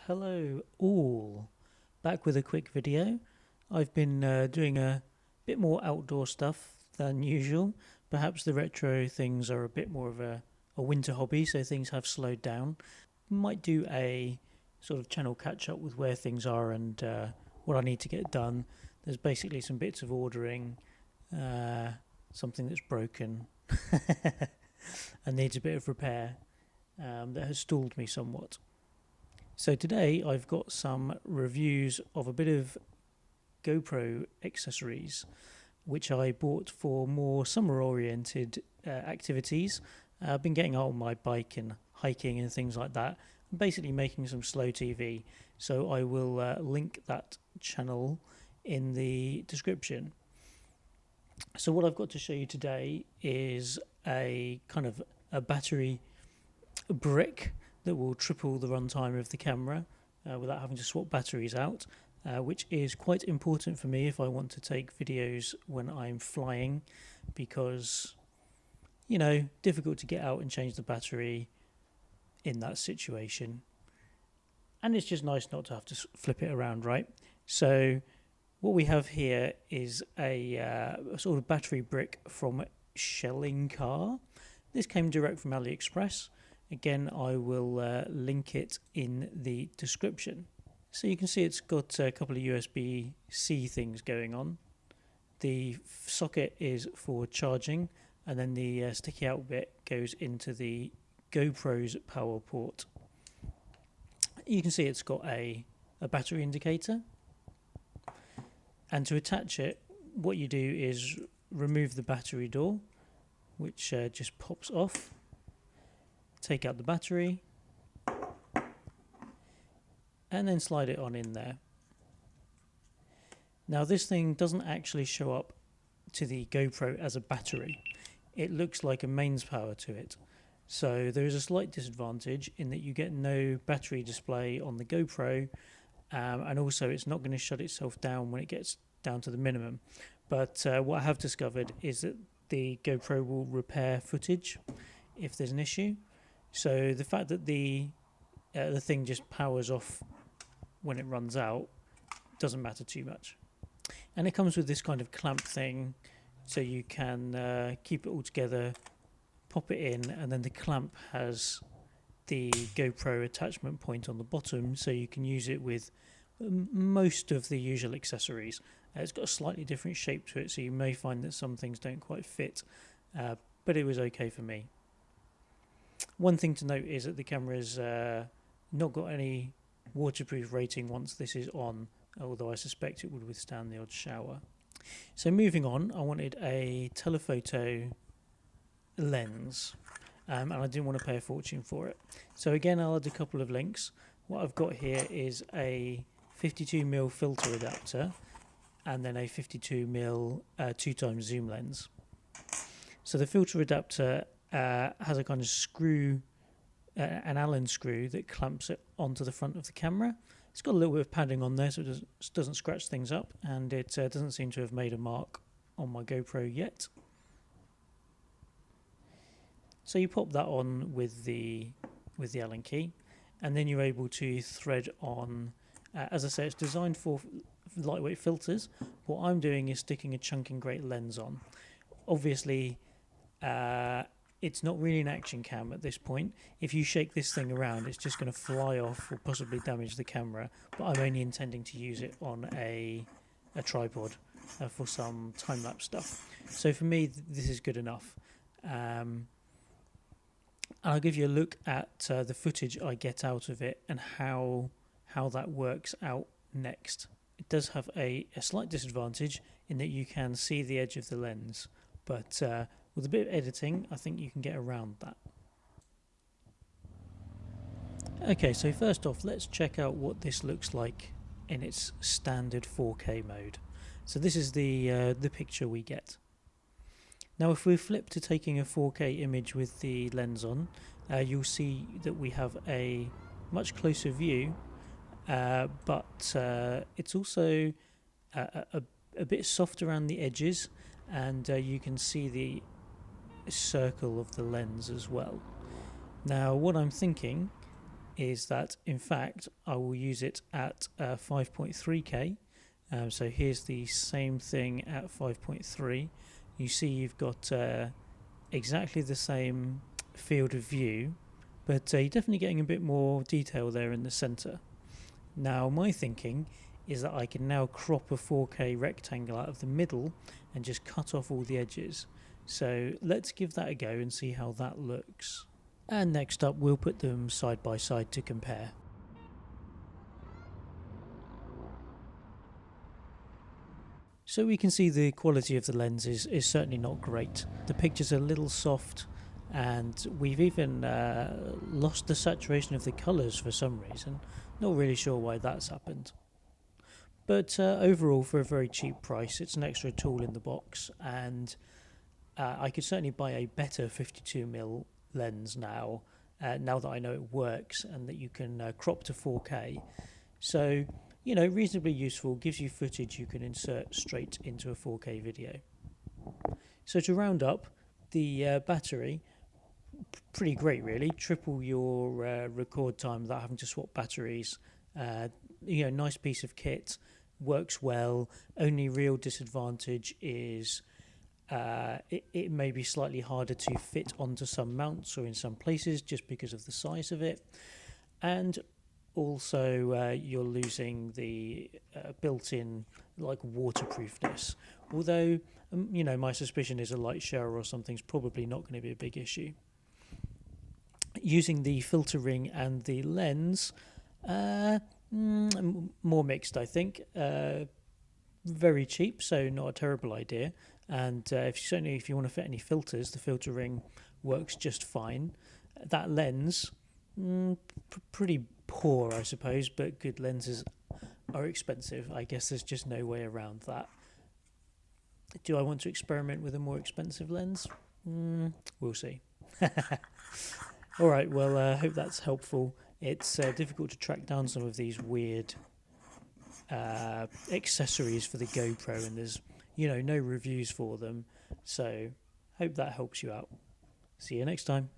Hello all, back with a quick video. I've been doing a bit more outdoor stuff than usual. Perhaps the retro things are a bit more of a winter hobby, so things have slowed down. Might do a sort of channel catch up with where things are and what I need to get done. There's basically some bits of ordering, uh, something that's broken and needs a bit of repair that has stalled me somewhat. So today I've got some reviews of a bit of GoPro accessories which I bought for more summer oriented activities. I've been getting out on my bike and hiking and things like that, and basically making some slow TV. So I will link that channel in the description. So what I've got to show you today is a kind of a battery brick that will triple the runtime of the camera without having to swap batteries out, which is quite important for me if I want to take videos when I'm flying, because, difficult to get out and change the battery in that situation. And it's just nice not to have to flip it around, right? So what we have here is a sort of battery brick from Shelling Car. This came direct from AliExpress. Again, I will link it in the description. So you can see it's got a couple of USB-C things going on. The socket is for charging, and then the sticky out bit goes into the GoPro's power port. You can see it's got a battery indicator. And to attach it, what you do is remove the battery door, which just pops off. Take out the battery and then slide it on in there. Now this thing doesn't actually show up to the GoPro as a battery. It looks like a mains power to it. So there is a slight disadvantage in that you get no battery display on the GoPro, and also it's not going to shut itself down when it gets down to the minimum. But what I have discovered is that the GoPro will repair footage if there's an issue. So the fact that the thing just powers off when it runs out doesn't matter too much. And it comes with this kind of clamp thing, so you can keep it all together, pop it in, and then the clamp has the GoPro attachment point on the bottom, so you can use it with most of the usual accessories. It's got a slightly different shape to it, so you may find that some things don't quite fit, but it was okay for me. One thing to note is that the camera's not got any waterproof rating once this is on, although I suspect it would withstand the odd shower. So moving on, I wanted a telephoto lens, and I didn't want to pay a fortune for it. So again, I'll add a couple of links. What I've got here is a 52mm filter adapter and then a 52mm 2x zoom lens. So the filter adapter has a kind of screw, an Allen screw that clamps it onto the front of the camera. It's got a little bit of padding on there so it doesn't scratch things up, and it doesn't seem to have made a mark on my GoPro yet. So you pop that on with the Allen key, and then you're able to thread on. As I say, it's designed for lightweight filters. What I'm doing is sticking a chunking great lens on. Obviously, it's not really an action cam at this point. If you shake this thing around, it's just going to fly off or possibly damage the camera, but I'm only intending to use it on a tripod for some time-lapse stuff. So for me, this is good enough. I'll give you a look at the footage I get out of it and how that works out next. It does have a slight disadvantage in that you can see the edge of the lens, but with a bit of editing, I think you can get around that. Okay, so first off, let's check out what this looks like in its standard 4K mode. So this is the picture we get. Now if we flip to taking a 4K image with the lens on, you'll see that we have a much closer view, but it's also a bit soft around the edges, and you can see the circle of the lens as well. Now what I'm thinking is that in fact I will use it at 5.3K. So here's the same thing at 5.3. You see you've got exactly the same field of view, but you're definitely getting a bit more detail there in the center. Now my thinking is that I can now crop a 4K rectangle out of the middle and just cut off all the edges. So let's give that a go and see how that looks. And next up we'll put them side by side to compare. So we can see the quality of the lens is certainly not great. The picture's a little soft, and we've even lost the saturation of the colours for some reason. Not really sure why that's happened. But overall, for a very cheap price, it's an extra tool in the box, and I could certainly buy a better 52mm lens now, now that I know it works and that you can crop to 4K. So, you know, reasonably useful, gives you footage you can insert straight into a 4K video. So to round up, the battery, pretty great really, triple your record time without having to swap batteries. You know, nice piece of kit, works well. Only real disadvantage is it may be slightly harder to fit onto some mounts or in some places just because of the size of it. And also you're losing the built-in like waterproofness, although you know, my suspicion is a light shower or something's probably not going to be a big issue. Using the filter ring and the lens, more mixed I think. Very cheap, so not a terrible idea, and certainly if you want to fit any filters, the filter ring works just fine. That lens, pretty poor I suppose, but good lenses are expensive. I guess there's just no way around that. Do I want to experiment with a more expensive lens? We'll see. Alright, well I hope that's helpful. It's difficult to track down some of these weird accessories for the GoPro, and there's, you know, no reviews for them, so hope that helps you out. See you next time.